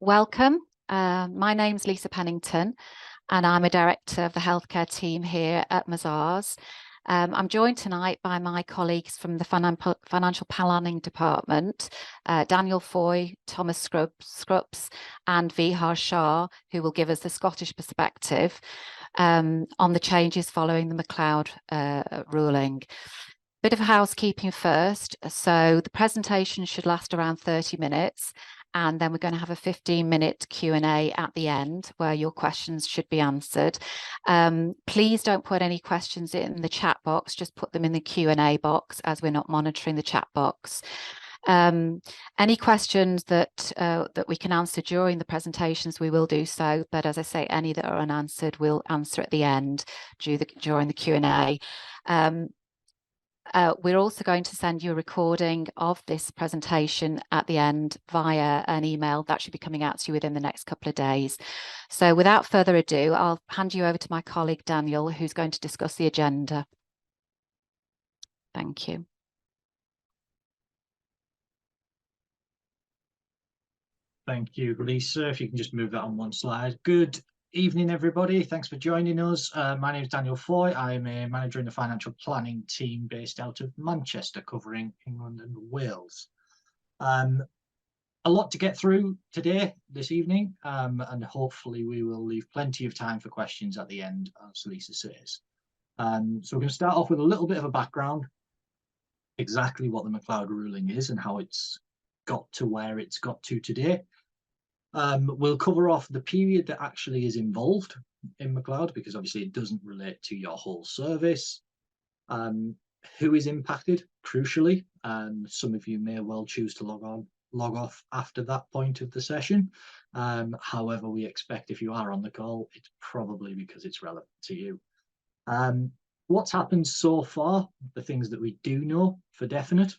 Welcome. My name's Lisa Pennington, and I'm a director of the healthcare team here at Mazars. I'm joined tonight by my colleagues from the financial planning department, Daniel Foy, Thomas Scrupps, and Vihar Shah, who will give us the Scottish perspective on the changes following the McCloud ruling. Bit of housekeeping first. So the presentation should last around 30 minutes. And then we're going to have a 15-minute Q&A at the end where your questions should be answered. Please don't put any questions in the chat box, just put them in the Q&A box as we're not monitoring the chat box. Any questions that we can answer during the presentations, we will do so. But as I say, any that are unanswered, we'll answer at the end during the Q&A. We're also going to send you a recording of this presentation at the end via an email that should be coming out to you within the next couple of days. So without further ado, I'll hand you over to my colleague Daniel, who's going to discuss the agenda. Thank you. Thank you, Lisa. If you can just move that on one slide. Good evening, everybody. Thanks for joining us. My name is Daniel Foy. I'm a manager in the financial planning team based out of Manchester, covering England and Wales. A lot to get through this evening, and hopefully we will leave plenty of time for questions at the end, as Lisa says. So we're going to start off with a little bit of a background, exactly what the McCloud ruling is and how it's got to where it's got to today. We'll cover off the period that actually is involved in McCloud, because obviously it doesn't relate to your whole service. Who is impacted, crucially, and some of you may well choose to log off after that point of the session. However, we expect if you are on the call, it's probably because it's relevant to you. What's happened so far, the things that we do know for definite,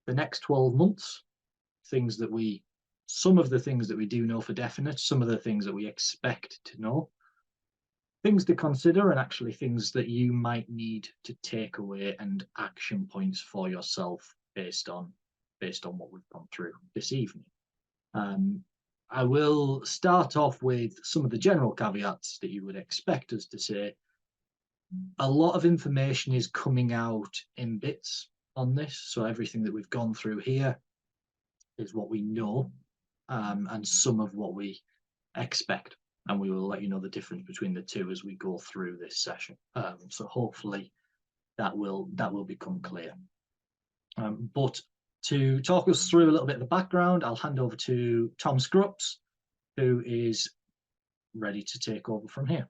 the next 12 months, some of the things that we do know for definite, some of the things that we expect to know, things to consider, and actually things that you might need to take away and action points for yourself based on what we've gone through this evening. I will start off with some of the general caveats that you would expect us to say. A lot of information is coming out in bits on this, so everything that we've gone through here is what we know, and some of what we expect, and we will let you know the difference between the two as we go through this session. So hopefully that will become clear. But to talk us through a little bit of the background, I'll hand over to Tom Scrupps, who is ready to take over from here.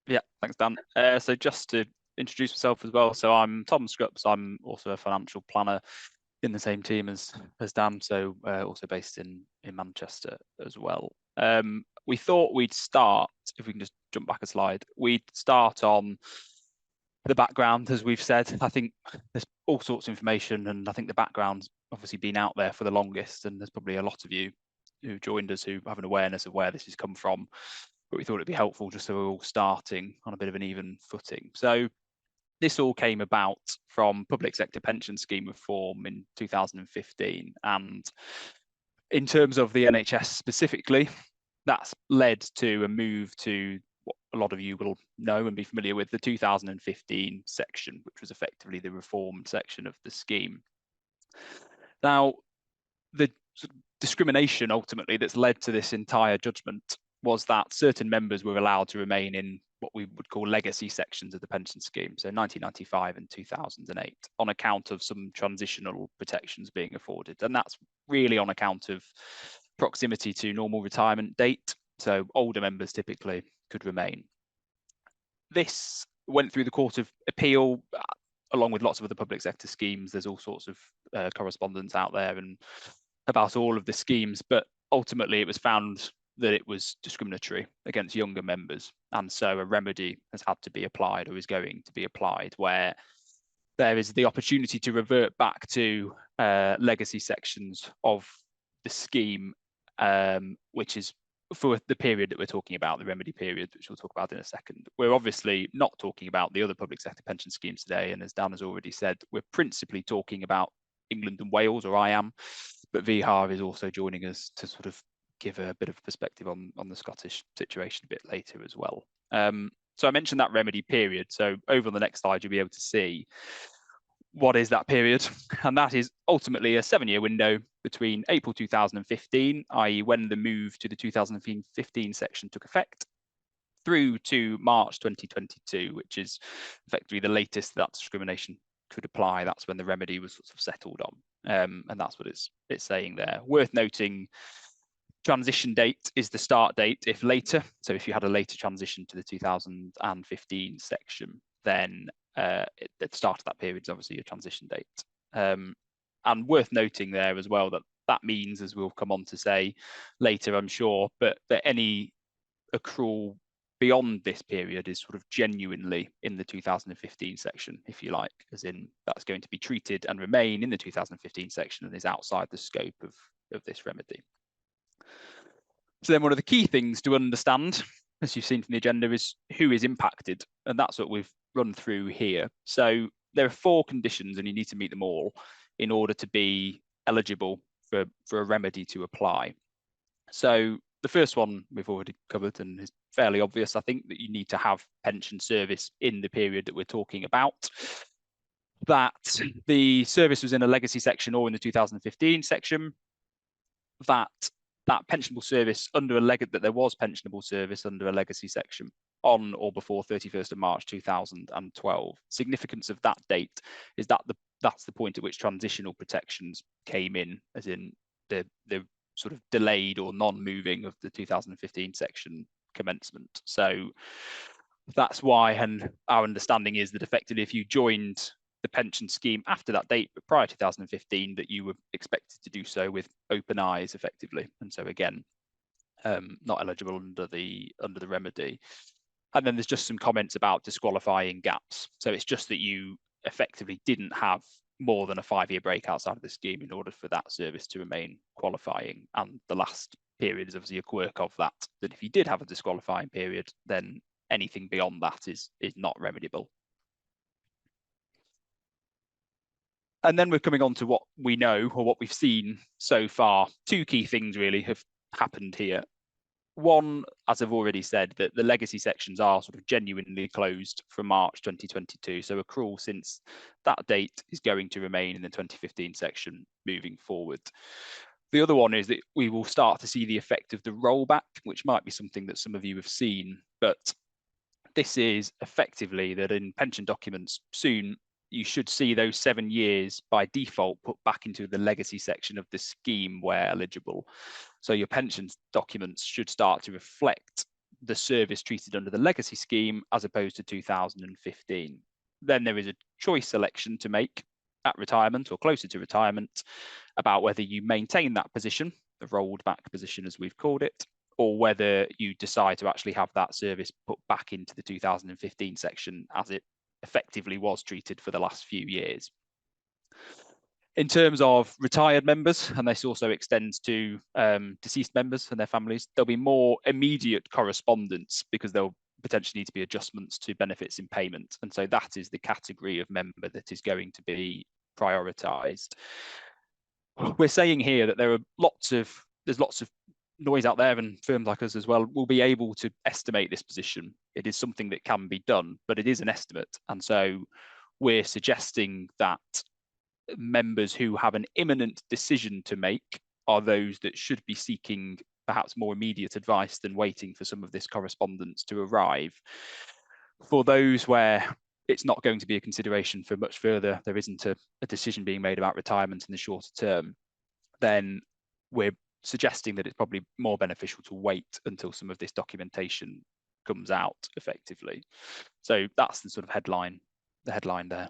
Yeah, thanks, Dan. So just to introduce myself as well, so I'm Tom Scrupps. I'm also a financial planner in the same team as Dan, so also based in Manchester as well. We thought we'd start, if we can just jump back a slide, we'd start on the background. As we've said, I think there's all sorts of information, and I think the background's obviously been out there for the longest, and there's probably a lot of you who joined us who have an awareness of where this has come from, but we thought it'd be helpful just so we're all starting on a bit of an even footing. So this all came about from public sector pension scheme reform in 2015, and in terms of the NHS specifically, that's led to a move to what a lot of you will know and be familiar with, the 2015 section, which was effectively the reformed section of the scheme. Now, the discrimination ultimately that's led to this entire judgment was that certain members were allowed to remain in what we would call legacy sections of the pension scheme, so 1995 and 2008, on account of some transitional protections being afforded. And that's really on account of proximity to normal retirement date, so older members typically could remain. This went through the Court of Appeal, along with lots of other public sector schemes. There's all sorts of correspondence out there and about all of the schemes, but ultimately it was found that it was discriminatory against younger members, and so a remedy has had to be applied, or is going to be applied, where there is the opportunity to revert back to legacy sections of the scheme, which is for the period that we're talking about, the remedy period, which we'll talk about in a second. We're obviously not talking about the other public sector pension schemes today, and as Dan has already said, we're principally talking about England and Wales, or I am, but Vihar is also joining us to sort of give a bit of perspective on the Scottish situation a bit later as well. So I mentioned that remedy period. So over on the next slide, you'll be able to see what is that period, and that is ultimately a 7-year window between April 2015, i.e. when the move to the 2015 section took effect, through to March 2022, which is effectively the latest that discrimination could apply. That's when the remedy was sort of settled on, and that's what it's saying there. Worth noting, transition date is the start date if later. So if you had a later transition to the 2015 section, then at the start of that period is obviously a transition date. And worth noting there as well that means, as we'll come on to say later, I'm sure, but that any accrual beyond this period is sort of genuinely in the 2015 section, if you like, as in that's going to be treated and remain in the 2015 section and is outside the scope of this remedy. So then one of the key things to understand, as you've seen from the agenda, is who is impacted, and that's what we've run through here. So there are 4 conditions, and you need to meet them all in order to be eligible for a remedy to apply. So the first one we've already covered and is fairly obvious. I think that you need to have pension service in the period that we're talking about. That the service was in a legacy section or in the 2015 section. That pensionable service under that there was pensionable service under a legacy section on or before 31st of March 2012. Significance of that date is that that's the point at which transitional protections came in, as in the sort of delayed or non-moving of the 2015 section commencement. So that's why, and our understanding is that effectively if you joined the pension scheme after that date, but prior to 2015, that you were expected to do so with open eyes effectively. And so again, not eligible under the remedy. And then there's just some comments about disqualifying gaps. So it's just that you effectively didn't have more than a 5-year break outside of the scheme in order for that service to remain qualifying. And the last period is obviously a quirk of that if you did have a disqualifying period, then anything beyond that is not remediable. And then we're coming on to what we know or what we've seen so far. 2 key things really have happened here. One, as I've already said, that the legacy sections are sort of genuinely closed from March 2022. So accrual since that date is going to remain in the 2015 section moving forward. The other one is that we will start to see the effect of the rollback, which might be something that some of you have seen, but this is effectively that in pension documents soon, you should see those 7 years by default put back into the legacy section of the scheme where eligible. So your pension documents should start to reflect the service treated under the legacy scheme as opposed to 2015. Then there is a choice selection to make at retirement or closer to retirement about whether you maintain that position, the rolled back position as we've called it, or whether you decide to actually have that service put back into the 2015 section as it effectively was treated for the last few years. In terms of retired members, and this also extends to deceased members and their families, there'll be more immediate correspondence because there'll potentially need to be adjustments to benefits in payment. And so that is the category of member that is going to be prioritised. We're saying here that there's lots of noise out there, and firms like us as well will be able to estimate this position. It is something that can be done, but it is an estimate. And so we're suggesting that members who have an imminent decision to make are those that should be seeking perhaps more immediate advice than waiting for some of this correspondence to arrive. For those where it's not going to be a consideration for much further, there isn't a decision being made about retirement in the shorter term, then we're suggesting that it's probably more beneficial to wait until some of this documentation comes out effectively. So that's the sort of headline there.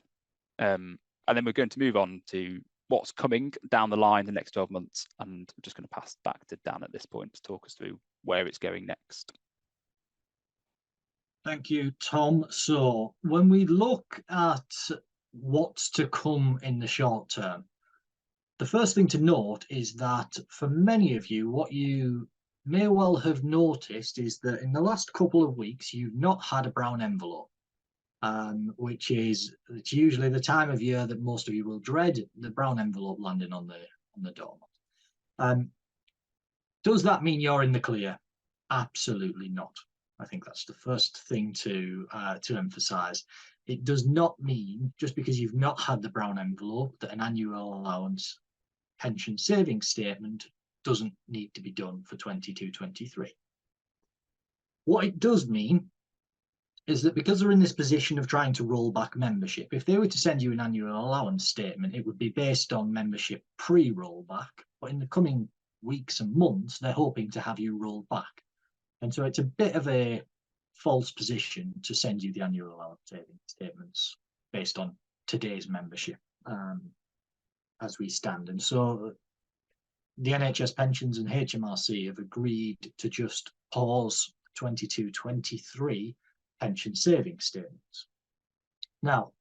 And then we're going to move on to what's coming down the line the next 12 months. And I'm just going to pass back to Dan at this point to talk us through where it's going next. Thank you, Tom. So when we look at what's to come in the short term, the first thing to note is that for many of you, what you may well have noticed is that in the last couple of weeks, you've not had a brown envelope. Which is it's usually the time of year that most of you will dread the brown envelope landing on the door. Does that mean you're in the clear? Absolutely not. I think that's the first thing to emphasise. It does not mean, just because you've not had the brown envelope, that an annual allowance pension savings statement doesn't need to be done for 22-23. What it does mean is that because they're in this position of trying to roll back membership, if they were to send you an annual allowance statement, it would be based on membership pre-rollback, but in the coming weeks and months, they're hoping to have you rolled back. And so it's a bit of a false position to send you the annual allowance savings statements based on today's membership as we stand. And so the NHS Pensions and HMRC have agreed to just pause 22-23 pension savings statements. Now,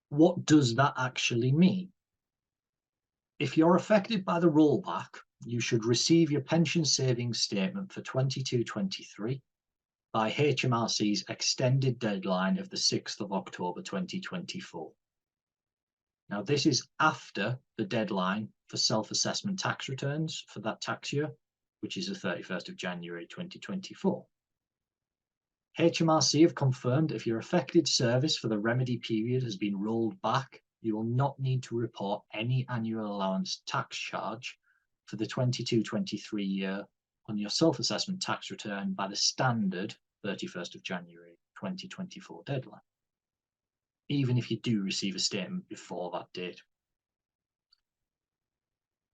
what does that actually mean? If you're affected by the rollback, you should receive your pension savings statement for 22-23 by HMRC's extended deadline of the 6th of October 2024. Now, this is after the deadline for self-assessment tax returns for that tax year, which is the 31st of January 2024. HMRC have confirmed if your affected service for the remedy period has been rolled back, you will not need to report any annual allowance tax charge for the 22-23 year on your self-assessment tax return by the standard 31st of January 2024 deadline, even if you do receive a statement before that date.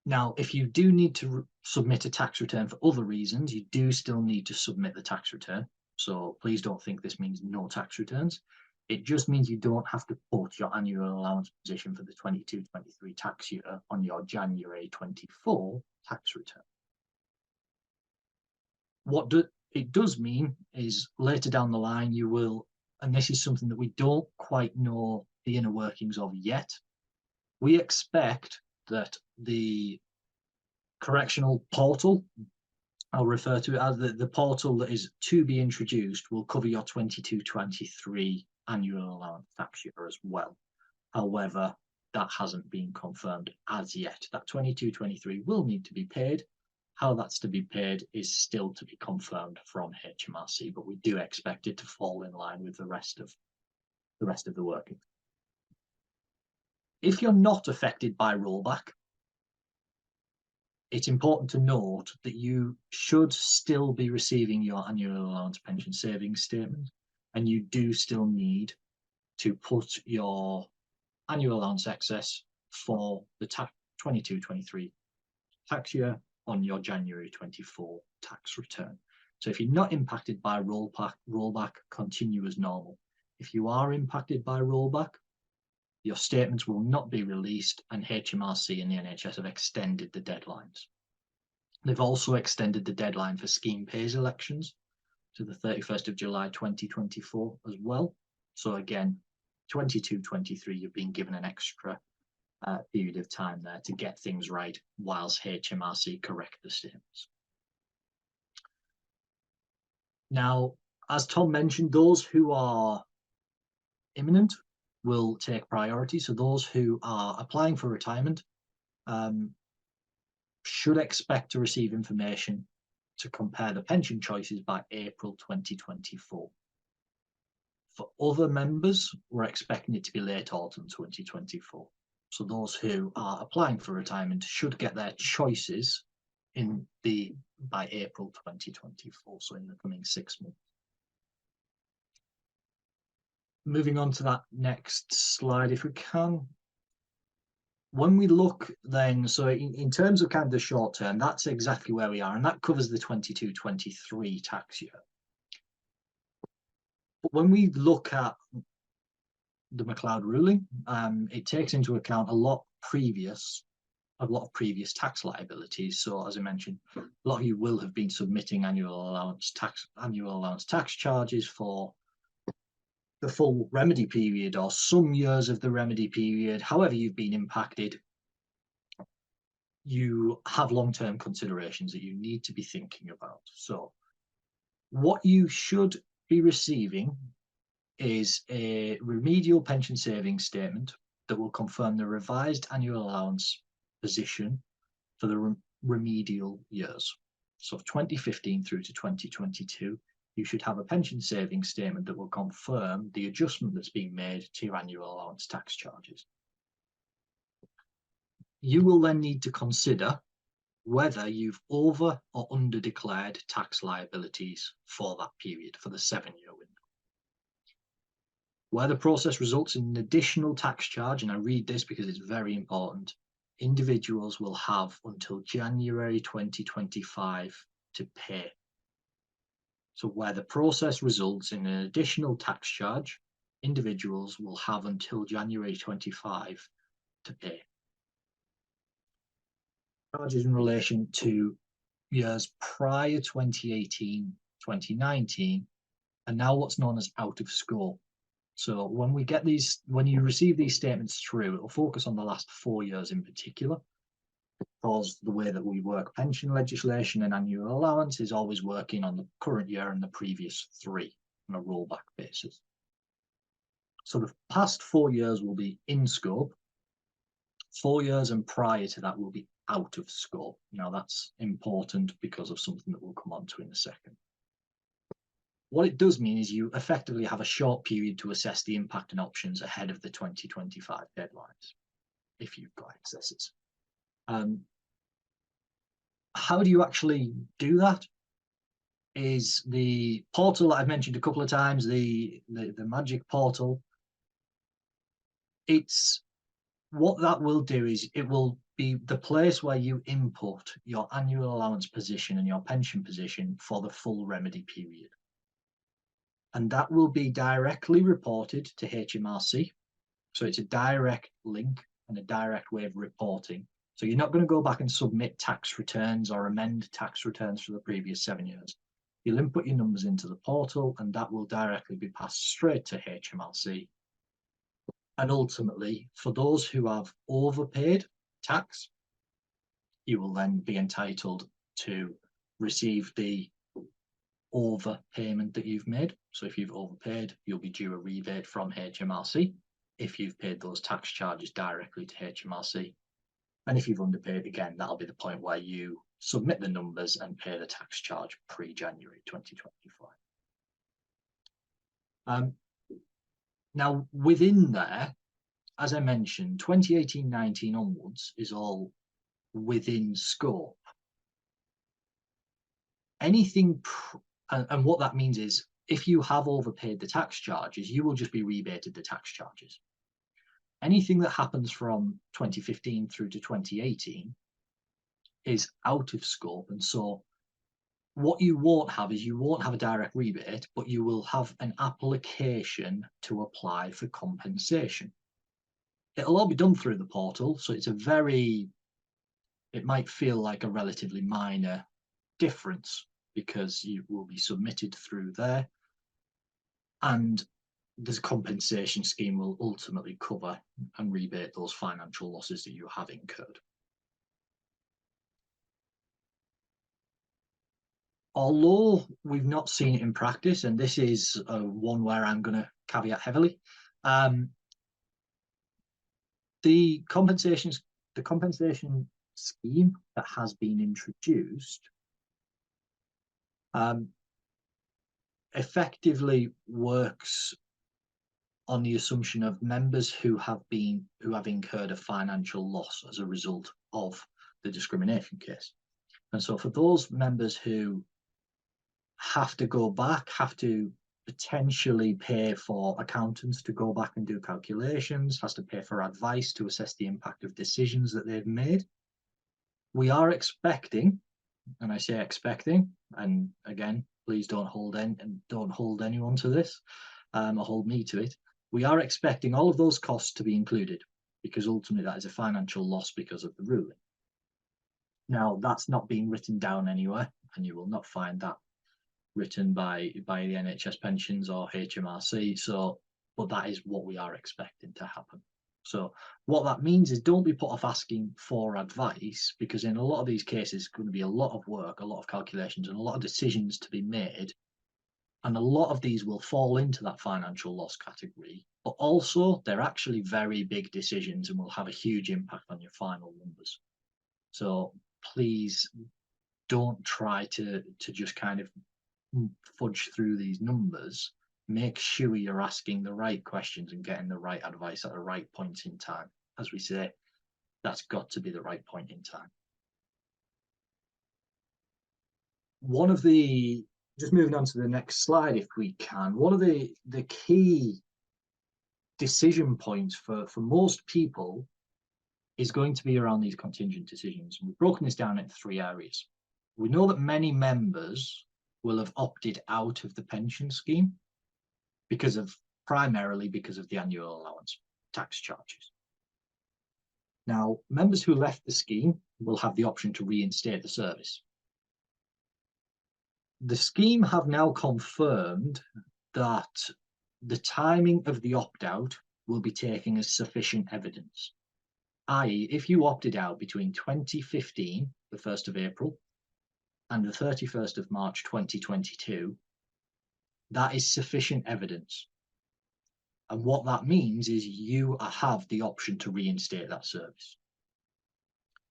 Now, if you do need to submit a tax return for other reasons, you do still need to submit the tax return. So please don't think this means no tax returns. It just means you don't have to put your annual allowance position for the 22-23 tax year on your January 24 tax return. What it does mean is later down the line you will, and this is something that we don't quite know the inner workings of yet, we expect that the correctional portal, I'll refer to it as the portal that is to be introduced, will cover your 22-23 annual allowance tax year as well. However, that hasn't been confirmed as yet. That 22-23 will need to be paid. How that's to be paid is still to be confirmed from HMRC, but we do expect it to fall in line with the rest of the working. If you're not affected by rollback, it's important to note that you should still be receiving your annual allowance pension savings statement, and you do still need to put your annual allowance excess for the 22-23 tax year on your January 24 tax return. So if you're not impacted by rollback, continue as normal. If you are impacted by rollback, your statements will not be released, and HMRC and the NHS have extended the deadlines. They've also extended the deadline for scheme pays elections to the 31st of July 2024 as well. So again, 22-23, you've been given an extra period of time there to get things right whilst HMRC correct the statements. Now, as Tom mentioned, those who are imminent will take priority. So those who are applying for retirement should expect to receive information to compare the pension choices by April 2024. For other members, we're expecting it to be late autumn 2024. So those who are applying for retirement should get their choices by April 2024, so in the coming 6 months. Moving on to that next slide, if we can. When we look then, so in terms of kind of the short term, that's exactly where we are, and that covers the 22-23 tax year. But when we look at the McCloud ruling, it takes into account a lot of previous tax liabilities. So as I mentioned, a lot of you will have been submitting annual allowance tax charges for the full remedy period or some years of the remedy period. However you've been impacted, you have long-term considerations that you need to be thinking about. So what you should be receiving is a remedial pension savings statement that will confirm the revised annual allowance position for the remedial years. So 2015 through to 2022, you should have a pension savings statement that will confirm the adjustment that's being made to your annual allowance tax charges. You will then need to consider whether you've over or under declared tax liabilities for that period, for the 7-year window. Where the process results in an additional tax charge, and I read this because it's very important, individuals will have until January 2025 to pay. So where the process results in an additional tax charge, individuals will have until January 25 to pay. Charges in relation to years prior 2018, 2019 are now what's known as out of scope. So when we get these, when you receive these statements through, it'll focus on the last 4 years in particular, because the way that we work pension legislation and annual allowance is always working on the current year and the previous 3 on a rollback basis. So the past 4 years will be in scope. 4 years and prior to that will be out of scope. Now that's important because of something that we'll come on to in a second. What it does mean is you effectively have a short period to assess the impact and options ahead of the 2025 deadlines, if you've got excesses. How do you actually do that? Is the portal that I've mentioned a couple of times, the magic portal. It's what that will do is it will be the place where you input your annual allowance position and your pension position for the full remedy period. And that will be directly reported to HMRC. So it's a direct link and a direct way of reporting. So you're not going to go back and submit tax returns or amend tax returns for the previous 7 years. You'll input your numbers into the portal and that will directly be passed straight to HMRC. And ultimately, for those who have overpaid tax, you will then be entitled to receive the overpayment that you've made. So if you've overpaid, you'll be due a rebate from HMRC if you've paid those tax charges directly to HMRC. And if you've underpaid, again, that'll be the point where you submit the numbers and pay the tax charge pre-January 2025. Now, within there, as I mentioned, 2018-19 onwards is all within scope. Anything, and what that means is, if you have overpaid the tax charges, you will just be rebated the tax charges. Anything that happens from 2015 through to 2018 is out of scope. And so what you won't have is you won't have a direct rebate, but you will have an application to apply for compensation. It'll all be done through the portal. So it's it might feel like a relatively minor difference because you will be submitted through there. And this compensation scheme will ultimately cover and rebate those financial losses that you have incurred. Although we've not seen it in practice, and this is one where I'm going to caveat heavily, the compensation scheme that has been introduced effectively works on the assumption of members who have incurred a financial loss as a result of the discrimination case. And so for those members who have to go back, have to potentially pay for accountants to go back and do calculations, has to pay for advice to assess the impact of decisions that they've made, we are expecting, and I say expecting, and again, please don't hold anyone to this, or hold me to it. We are expecting all of those costs to be included because ultimately that is a financial loss because of the ruling. Now, that's not being written down anywhere, and you will not find that written by the NHS pensions or HMRC. So, but that is what we are expecting to happen. So what that means is don't be put off asking for advice, because in a lot of these cases, it's going to be a lot of work, a lot of calculations, and a lot of decisions to be made. And a lot of these will fall into that financial loss category, but also they're actually very big decisions and will have a huge impact on your final numbers. So please don't try to just kind of fudge through these numbers. Make sure you're asking the right questions and getting the right advice at the right point in time. As we say, that's got to be the right point in time. One of the, just moving on to the next slide if we can, one of the key decision points for most people is going to be around these contingent decisions. We've broken this down into 3 areas. We know that many members will have opted out of the pension scheme primarily because of the annual allowance tax charges. Now, members who left the scheme will have the option to reinstate the service. The scheme have now confirmed that the timing of the opt-out will be taken as sufficient evidence, i.e. if you opted out between 2015, the 1st of April, and the 31st of March 2022, that is sufficient evidence. And what that means is you have the option to reinstate that service.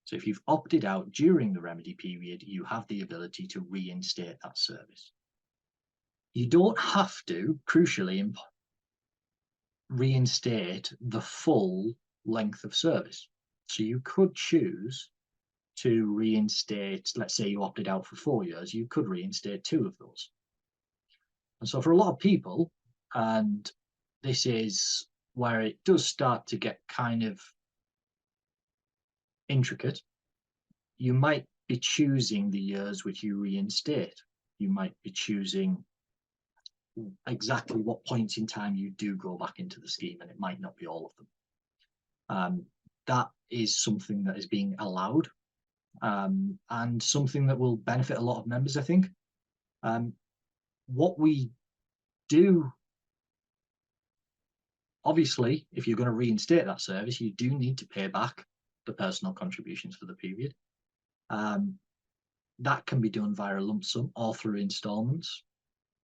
So if you've opted out during the remedy period, you have the ability to reinstate that service. You don't have to, crucially, reinstate the full length of service. So you could choose to reinstate, let's say you opted out for 4 years, you could reinstate 2 of those. And so for a lot of people, and this is where it does start to get kind of intricate, you might be choosing the years which you reinstate. You might be choosing exactly what points in time you do go back into the scheme, and it might not be all of them. That is something that is being allowed, and something that will benefit a lot of members, I think. What we do, obviously, if you're going to reinstate that service, you do need to pay back the personal contributions for the period. That can be done via a lump sum or through instalments.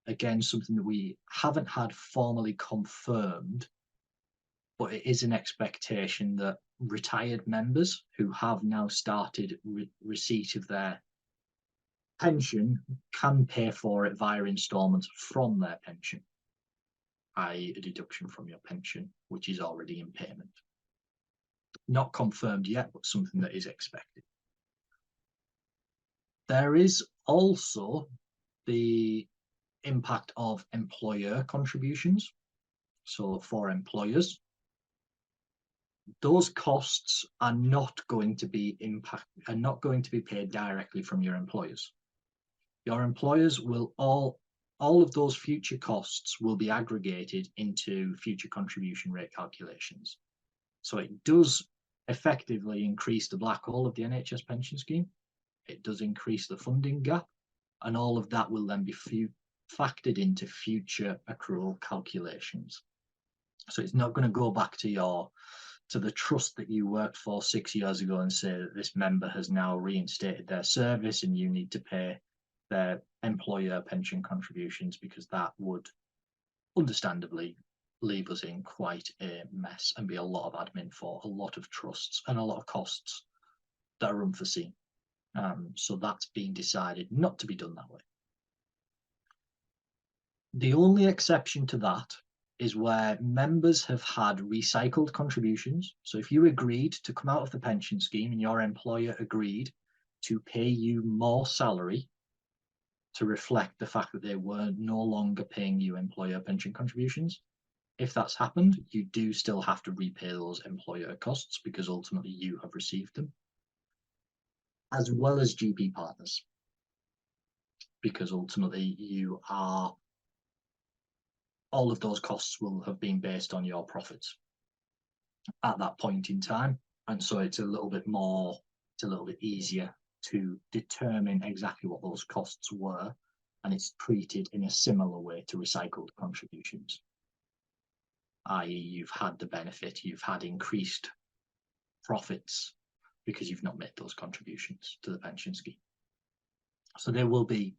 Again, something that we haven't had formally confirmed, but it is an expectation that retired members who have now started receipt of their pension can pay for it via instalments from their pension, i.e. a deduction from your pension, which is already in payment. Not confirmed yet, but something that is expected. There is also the impact of employer contributions. So for employers, those costs are not going to be paid directly from your employers. Your employers will all of those future costs will be aggregated into future contribution rate calculations. So it does effectively increase the black hole of the NHS pension scheme. It does increase the funding gap, and all of that will then be factored into future accrual calculations. So it's not going to go back to the trust that you worked for 6 years ago and say that this member has now reinstated their service and you need to pay their employer pension contributions, because that would understandably leave us in quite a mess and be a lot of admin for a lot of trusts and a lot of costs that are unforeseen. So that's been decided not to be done that way. The only exception to that is where members have had recycled contributions. So if you agreed to come out of the pension scheme and your employer agreed to pay you more salary to reflect the fact that they were no longer paying you employer pension contributions, if that's happened, you do still have to repay those employer costs because ultimately you have received them, as well as GP partners, because ultimately all of those costs will have been based on your profits at that point in time. And so it's a little bit easier to determine exactly what those costs were, and it's treated in a similar way to recycled contributions, i.e. you've had the benefit, you've had increased profits because you've not made those contributions to the pension scheme. So they will be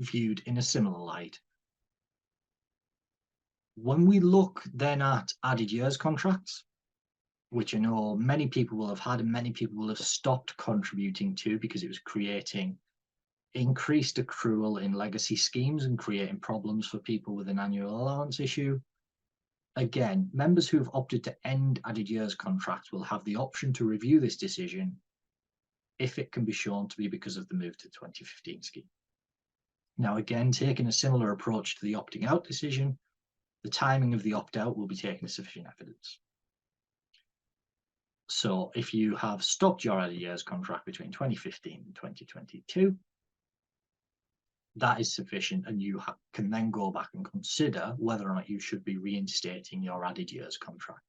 viewed in a similar light. When we look then at added years contracts, which I know many people will have had and many people will have stopped contributing to because it was creating increased accrual in legacy schemes and creating problems for people with an annual allowance issue. Again, members who have opted to end added years contracts will have the option to review this decision if it can be shown to be because of the move to the 2015 scheme. Now, again, taking a similar approach to the opting out decision, the timing of the opt-out will be taken as sufficient evidence. So if you have stopped your added years contract between 2015 and 2022, that is sufficient, and you can then go back and consider whether or not you should be reinstating your added years contract.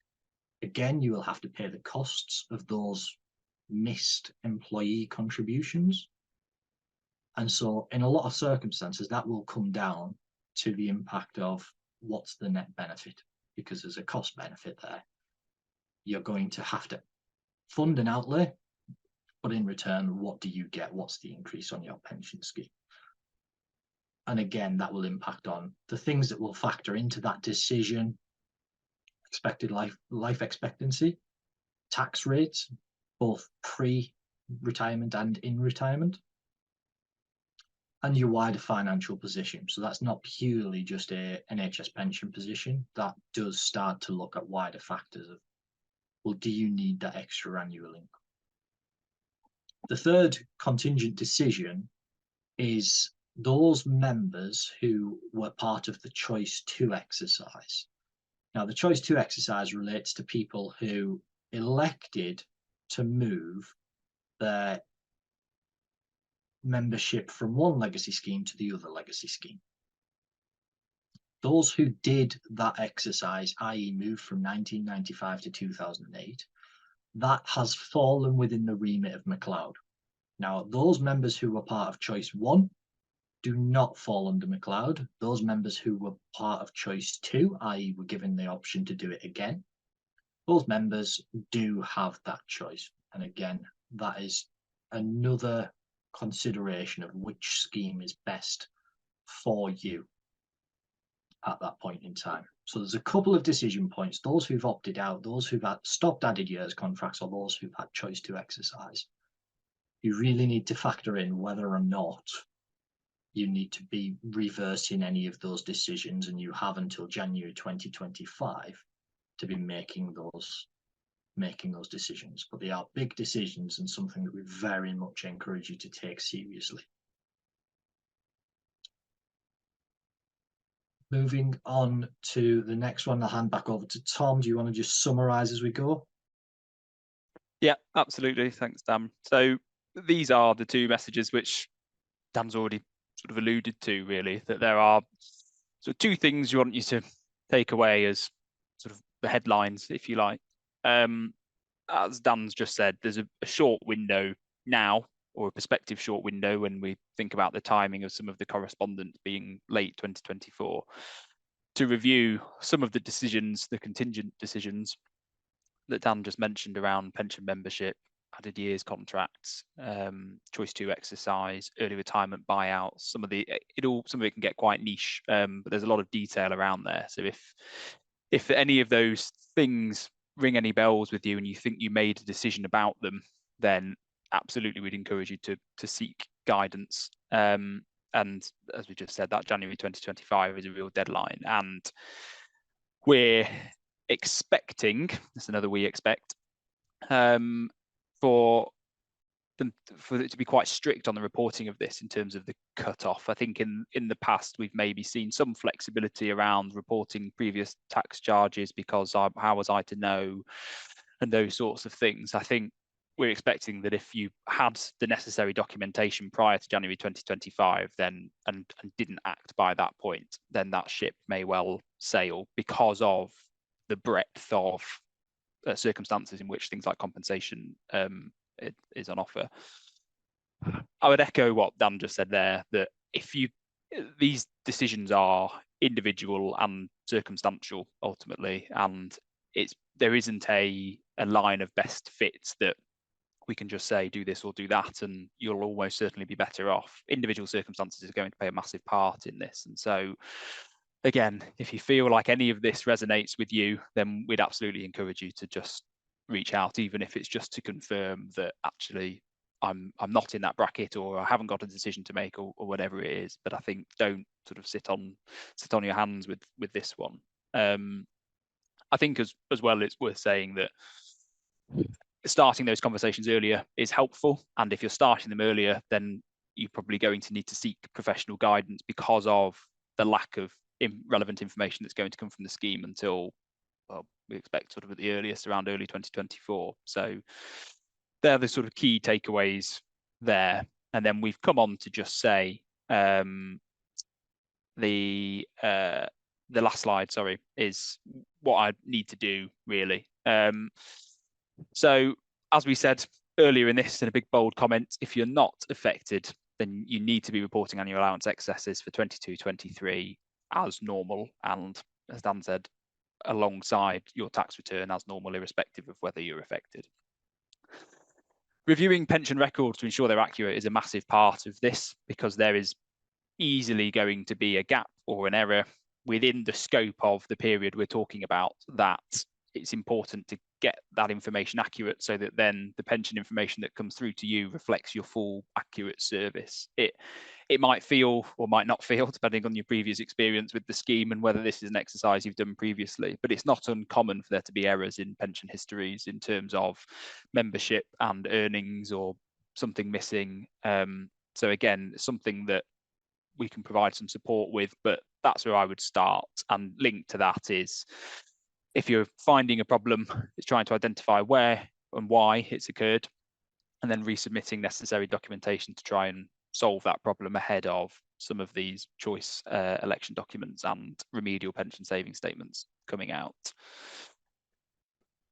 Again, you will have to pay the costs of those missed employee contributions. And so in a lot of circumstances, that will come down to the impact of what's the net benefit, because there's a cost benefit there. You're going to have to fund an outlay, but in return, what do you get? What's the increase on your pension scheme? And again, that will impact on the things that will factor into that decision: expected life expectancy, tax rates, both pre-retirement and in retirement, and your wider financial position. So that's not purely just a NHS pension position. That does start to look at wider factors of, well, do you need that extra annual income? The third contingent decision is those members who were part of the Choice 2 exercise. Now, the Choice 2 exercise relates to people who elected to move their membership from one legacy scheme to the other legacy scheme. Those who did that exercise, i.e. moved from 1995 to 2008, that has fallen within the remit of McCloud. Now, those members who were part of Choice 1 do not fall under McCloud. Those members who were part of Choice 2, i.e. were given the option to do it again, those members do have that choice. And again, that is another consideration of which scheme is best for you at that point in time. So there's a couple of decision points: those who've opted out, those who've had stopped added years contracts, or those who've had Choice 2 exercise. You really need to factor in whether or not you need to be reversing any of those decisions, and you have until January 2025 to be making those decisions. But they are big decisions and something that we very much encourage you to take seriously. Moving on to the next one, I'll hand back over to Tom. Do you want to just summarize as we go? Yeah, absolutely. Thanks, Dan. So these are the two messages which Dan's already sort of alluded to, really, that there are sort of two things you want you to take away as sort of the headlines, if you like. As Dan's just said, there's a short window now, or a prospective short window, when we think about the timing of some of the correspondence being late 2024, to review some of the decisions, the contingent decisions that Dan just mentioned around pension membership, added years contracts, Choice 2 exercise, early retirement buyouts. Some of it can get quite niche, but there's a lot of detail around there. So if any of those things ring any bells with you and you think you made a decision about them, then absolutely we'd encourage you to seek guidance. And as we just said, that January 2025 is a real deadline, and we're expecting, that's another we expect, for it to be quite strict on the reporting of this in terms of the cut-off. I think in the past we've maybe seen some flexibility around reporting previous tax charges because how was I to know, and those sorts of things. I think we're expecting that if you had the necessary documentation prior to January 2025 then and didn't act by that point, then that ship may well sail because of the breadth of circumstances in which things like compensation is on offer. I would echo what Dan just said there, that these decisions are individual and circumstantial ultimately, and there isn't a line of best fits that we can just say do this or do that and you'll almost certainly be better off. Individual circumstances are going to play a massive part in this, and so again, if you feel like any of this resonates with you, then we'd absolutely encourage you to just reach out, even if it's just to confirm that actually I'm not in that bracket, or I haven't got a decision to make, or whatever it is. But I think don't sort of sit on your hands with this one. I think as well, it's worth saying that starting those conversations earlier is helpful, and if you're starting them earlier, then you're probably going to need to seek professional guidance because of the lack of relevant information that's going to come from the scheme until, well, we expect sort of at the earliest around early 2024. So they're the sort of key takeaways there. And then we've come on to just say the last slide, sorry, is what I need to do really. So as we said earlier in this, in a big bold comment, if you're not affected, then you need to be reporting annual allowance excesses for 22-23 as normal, and as Dan said, alongside your tax return as normal, irrespective of whether you're affected. Reviewing pension records to ensure they're accurate is a massive part of this, because there is easily going to be a gap or an error within the scope of the period we're talking about, that it's important to get that information accurate, so that then the pension information that comes through to you reflects your full accurate service. It might feel or might not feel, depending on your previous experience with the scheme and whether this is an exercise you've done previously, but it's not uncommon for there to be errors in pension histories in terms of membership and earnings or something missing. So again, something that we can provide some support with, but that's where I would start. And linked to that is, if you're finding a problem, it's trying to identify where and why it's occurred, and then resubmitting necessary documentation to try and solve that problem ahead of some of these choice election documents and remedial pension saving statements coming out.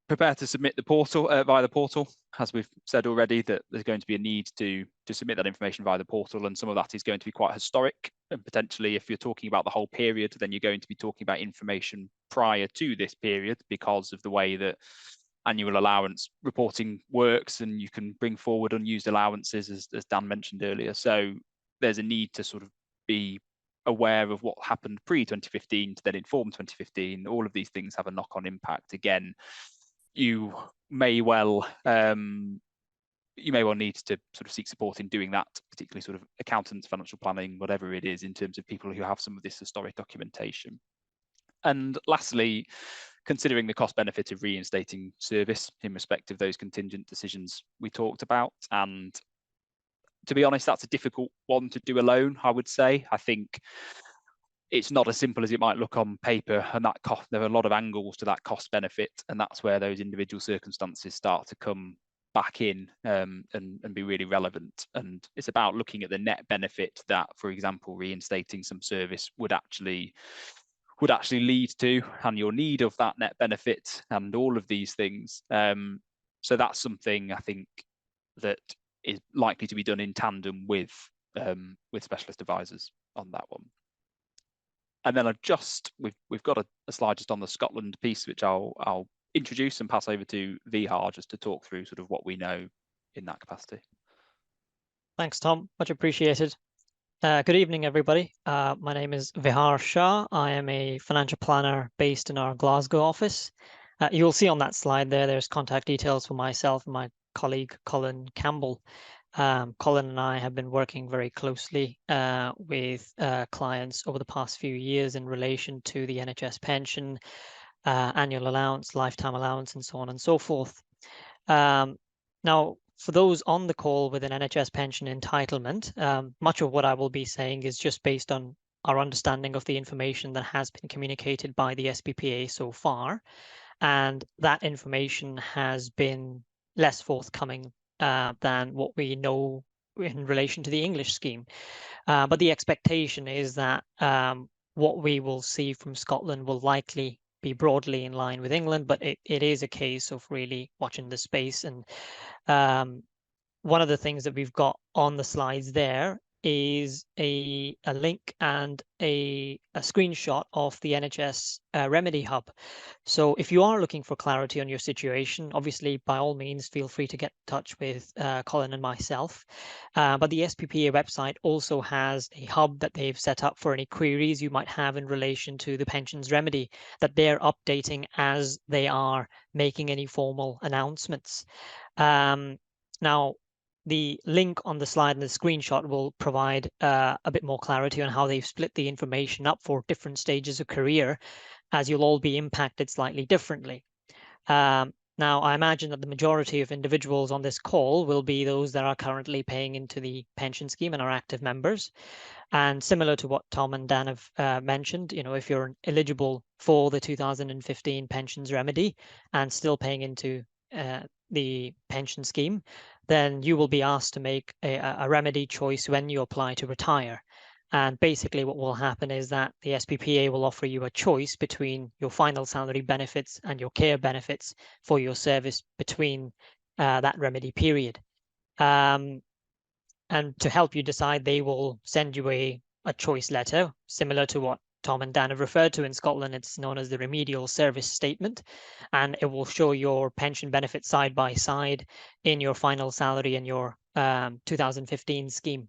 Prepare to submit the portal via the portal. As we've said already, that there's going to be a need to submit that information via the portal, and some of that is going to be quite historic, and potentially if you're talking about the whole period, then you're going to be talking about information prior to this period, because of the way that annual allowance reporting works, and you can bring forward unused allowances, as Dan mentioned earlier. So there's a need to sort of be aware of what happened pre-2015 to then inform 2015. All of these things have a knock-on impact. Again, you may well need to sort of seek support in doing that, particularly sort of accountants, financial planning, whatever it is, in terms of people who have some of this historic documentation. And lastly, considering the cost benefit of reinstating service in respect of those contingent decisions we talked about. And to be honest, that's a difficult one to do alone, I would say. I think it's not as simple as it might look on paper, and that cost, there are a lot of angles to that cost benefit, and that's where those individual circumstances start to come back in and be really relevant. And it's about looking at the net benefit that, for example, reinstating some service would actually lead to, and your need of that net benefit, and all of these things. So that's something I think that is likely to be done in tandem with specialist advisors on that one. And then we've got a slide just on the Scotland piece, which I'll introduce and pass over to Vihar just to talk through sort of what we know in that capacity. Thanks, Tom. Much appreciated. Good evening, everybody. My name is Vihar Shah. I am a financial planner based in our Glasgow office. You'll see on that slide there's contact details for myself and my colleague, Colin Campbell. Colin and I have been working very closely with clients over the past few years in relation to the NHS pension, annual allowance, lifetime allowance, and so on and so forth. Now, for those on the call with an NHS pension entitlement, much of what I will be saying is just based on our understanding of the information that has been communicated by the SPPA so far. And that information has been less forthcoming than what we know in relation to the English scheme. But the expectation is that what we will see from Scotland will likely be broadly in line with England, but it is a case of really watching the space. And one of the things that we've got on the slides there is a link and a screenshot of the NHS Remedy Hub. So if you are looking for clarity on your situation, obviously, by all means, feel free to get in touch with Colin and myself. But the SPPA website also has a hub that they've set up for any queries you might have in relation to the pensions remedy that they're updating as they are making any formal announcements. Now, the link on the slide and the screenshot will provide a bit more clarity on how they've split the information up for different stages of career, as you'll all be impacted slightly differently. Now, I imagine that the majority of individuals on this call will be those that are currently paying into the pension scheme and are active members. And similar to what Tom and Dan have mentioned, if you're eligible for the 2015 pensions remedy and still paying into the pension scheme, then you will be asked to make a remedy choice when you apply to retire. And basically what will happen is that the SPPA will offer you a choice between your final salary benefits and your care benefits for your service between that remedy period. And to help you decide, they will send you a choice letter, similar to what Tom and Dan have referred to in Scotland. It's known as the remedial service statement, and it will show your pension benefits side by side in your final salary and your 2015 scheme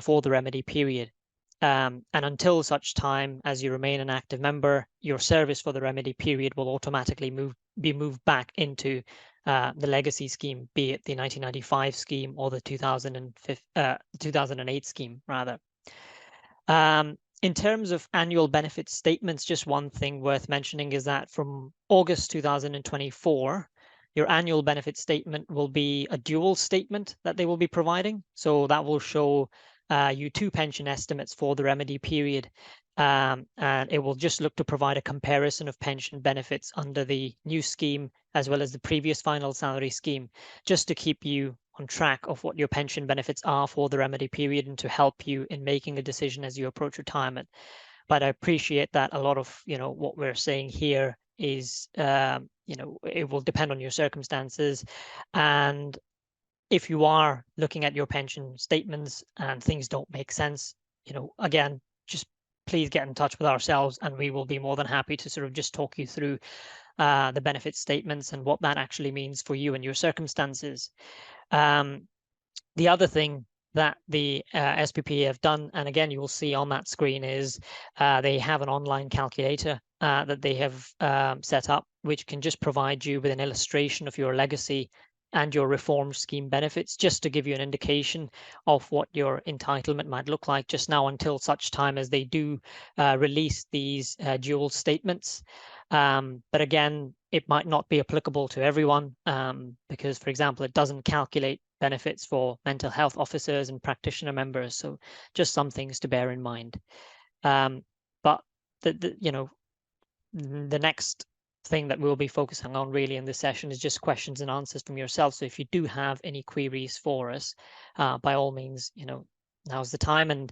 for the remedy period. And until such time as you remain an active member, your service for the remedy period will automatically be moved back into the legacy scheme, be it the 1995 scheme or the 2008 scheme, rather. In terms of annual benefit statements, just one thing worth mentioning is that from August 2024, your annual benefit statement will be a dual statement that they will be providing. So that will show you two pension estimates for the remedy period. And it will just look to provide a comparison of pension benefits under the new scheme as well as the previous final salary scheme, just to keep you on track of what your pension benefits are for the remedy period and to help you in making a decision as you approach retirement. But I appreciate that a lot of what we're saying here is it will depend on your circumstances. And if you are looking at your pension statements and things don't make sense, again, just please get in touch with ourselves and we will be more than happy to sort of just talk you through the benefit statements and what that actually means for you and your circumstances. The other thing that the SPPA have done, and again, you will see on that screen, is they have an online calculator that they have set up, which can just provide you with an illustration of your legacy and your reform scheme benefits, just to give you an indication of what your entitlement might look like just now until such time as they do release these dual statements. But again, it might not be applicable to everyone because, for example, it doesn't calculate benefits for mental health officers and practitioner members. So just some things to bear in mind. But the next thing that we'll be focusing on really in this session is just questions and answers from yourself. So if you do have any queries for us, by all means, now's the time. And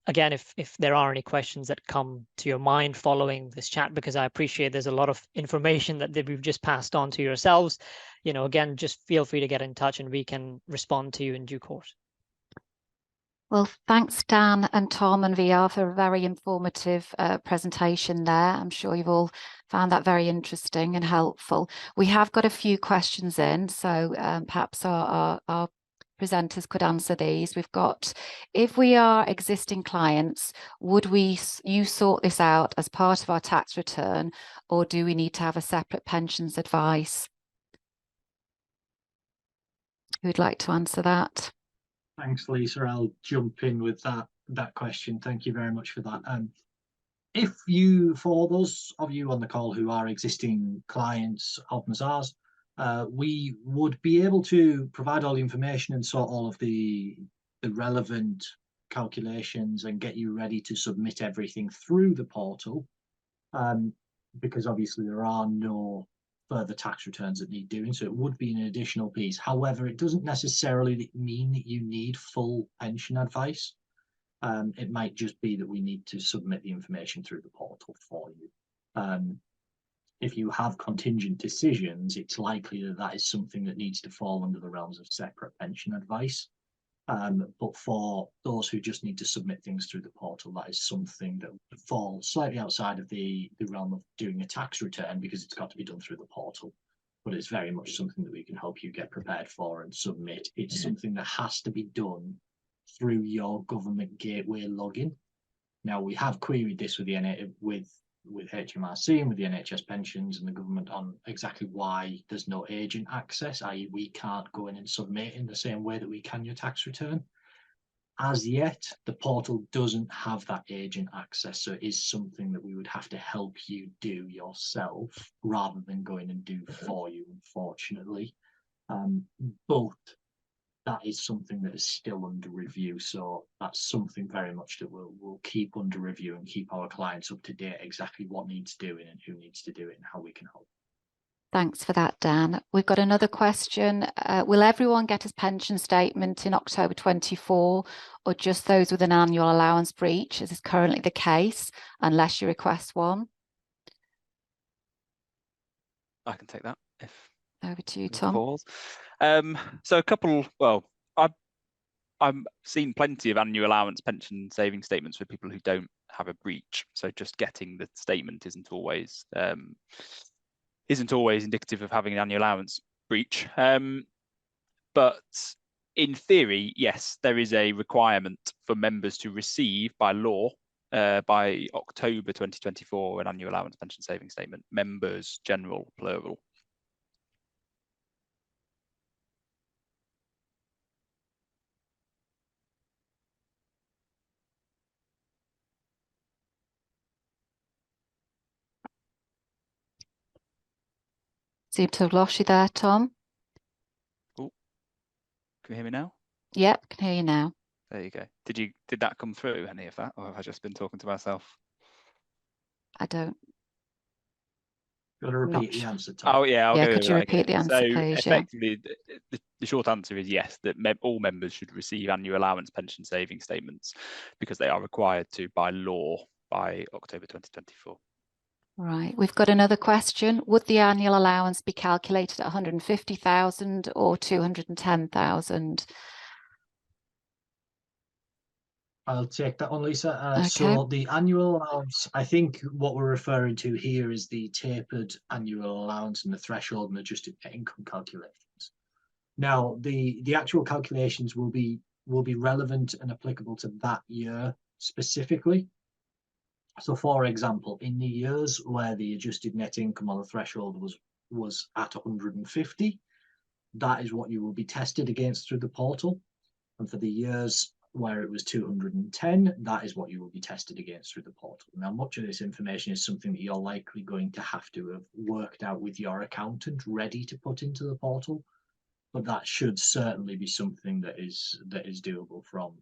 again, if there are any questions that come to your mind following this chat, because I appreciate there's a lot of information that we've just passed on to yourselves, again, just feel free to get in touch and we can respond to you in due course. Well, thanks, Dan and Tom and VR, for a very informative presentation there. I'm sure you've all found that very interesting and helpful. We have got a few questions in, so perhaps our presenters could answer these. We've got, if we are existing clients, would you sort this out as part of our tax return, or do we need to have a separate pensions advice? Who'd like to answer that? Thanks, Lisa. I'll jump in with that question. Thank you very much for that. For those of you on the call who are existing clients of Mazars, we would be able to provide all the information and sort all of the relevant calculations and get you ready to submit everything through the portal, because obviously there are no further tax returns that need doing, so it would be an additional piece. However, it doesn't necessarily mean that you need full pension advice. It might just be that we need to submit the information through the portal for you. If you have contingent decisions, it's likely that is something that needs to fall under the realms of separate pension advice. But for those who just need to submit things through the portal, that is something that would fall slightly outside of the realm of doing a tax return, because it's got to be done through the portal. But it's very much something that we can help you get prepared for and submit. It's something that has to be done through your government gateway login. Now, we have queried this with the with HMRC and with the NHS pensions and the government on exactly why there's no agent access, i.e. we can't go in and submit in the same way that we can your tax return. As yet, the portal doesn't have that agent access, so it is something that we would have to help you do yourself rather than going and do for you, unfortunately. But that is something that is still under review. So that's something very much that we'll keep under review and keep our clients up to date exactly what needs doing and who needs to do it and how we can help. Thanks for that, Dan. We've got another question. Will everyone get a pension statement in October 24, or just those with an annual allowance breach, as is currently the case, unless you request one? I can take that if over to you, Tom. So a couple, well, I've seen plenty of annual allowance pension saving statements for people who don't have a breach. So just getting the statement isn't always indicative of having an annual allowance breach. But in theory, yes, there is a requirement for members to receive by law by October 2024 an annual allowance pension saving statement. Members, general, plural. Seem to have lost you there, Tom. Oh, can you hear me now? Yep, can hear you now. There you go. Did that come through, any of that, or have I just been talking to myself? I don't. Got to repeat the answer, Tom. Oh yeah, I'll go could you repeat the answer, please? Effectively, the short answer is yes, that all members should receive annual allowance pension saving statements because they are required to by law by October 2024. Right, we've got another question. Would the annual allowance be calculated at 150,000 or 210,000? I'll take that one, Lisa. Okay. So the annual allowance, I think what we're referring to here is the tapered annual allowance and the threshold and adjusted net income calculations. Now, the actual calculations will be relevant and applicable to that year specifically. So, for example, in the years where the adjusted net income on the threshold was at 150, that is what you will be tested against through the portal. And for the years where it was 210, that is what you will be tested against through the portal. Now, much of this information is something that you're likely going to have worked out with your accountant ready to put into the portal, but that should certainly be something that is doable from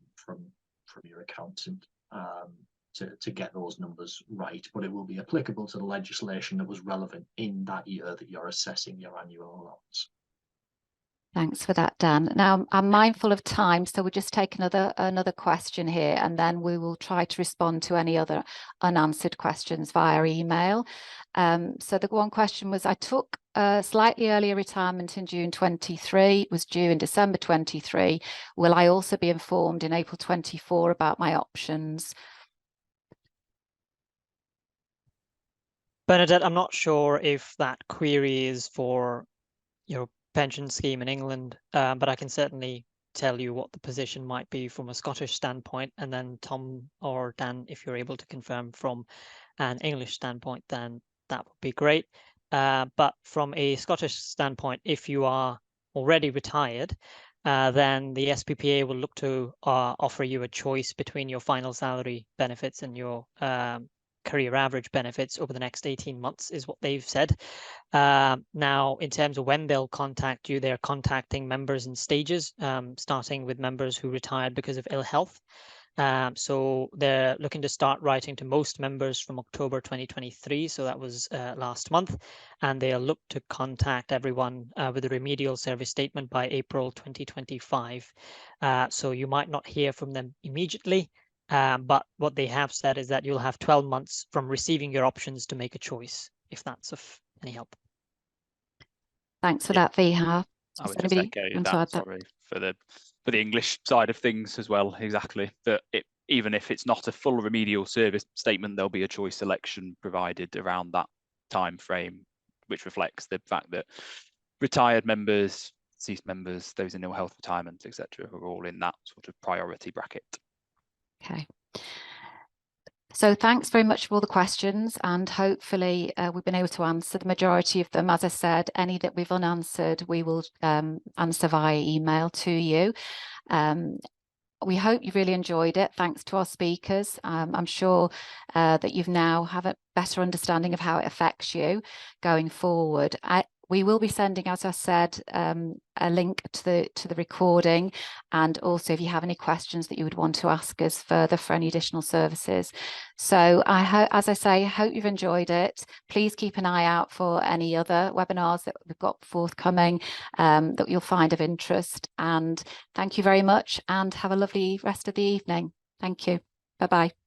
your accountant to get those numbers right. But it will be applicable to the legislation that was relevant in that year that you're assessing your annual allowance. Thanks for that, Dan. Now, I'm mindful of time, so we'll just take another question here, and then we will try to respond to any other unanswered questions via email. So the one question was, I took a slightly earlier retirement in June 23, was due in December 23. Will I also be informed in April 24 about my options? Bernadette, I'm not sure if that query is for your pension scheme in England, but I can certainly tell you what the position might be from a Scottish standpoint, and then Tom or Dan, if you're able to confirm from an English standpoint, then that would be great. But from a Scottish standpoint, if you are already retired, then the SPPA will look to offer you a choice between your final salary benefits and your career average benefits over the next 18 months is what they've said. Now, in terms of when they'll contact you, they're contacting members in stages, starting with members who retired because of ill health. So they're looking to start writing to most members from October 2023. So that was last month. And they'll look to contact everyone with a remedial service statement by April 2025. So you might not hear from them immediately. But what they have said is that you'll have 12 months from receiving your options to make a choice, if that's of any help. Thanks for that, Vihar. I would just echo that, sorry, for the the English side of things as well, exactly. That even if it's not a full remedial service statement, there'll be a choice selection provided around that time frame, which reflects the fact that retired members, deceased members, those in ill health retirement, etc., are all in that sort of priority bracket. Okay. So thanks very much for all the questions, and hopefully we've been able to answer the majority of them. As I said, any that we've unanswered, we will answer via email to you. We hope you really enjoyed it. Thanks to our speakers. I'm sure that you've now have a better understanding of how it affects you going forward. We will be sending, as I said, a link to the recording, and also if you have any questions that you would want to ask us further for any additional services. So as I say, I hope you've enjoyed it. Please keep an eye out for any other webinars that we've got forthcoming that you'll find of interest. And thank you very much, and have a lovely rest of the evening. Thank you. Bye-bye.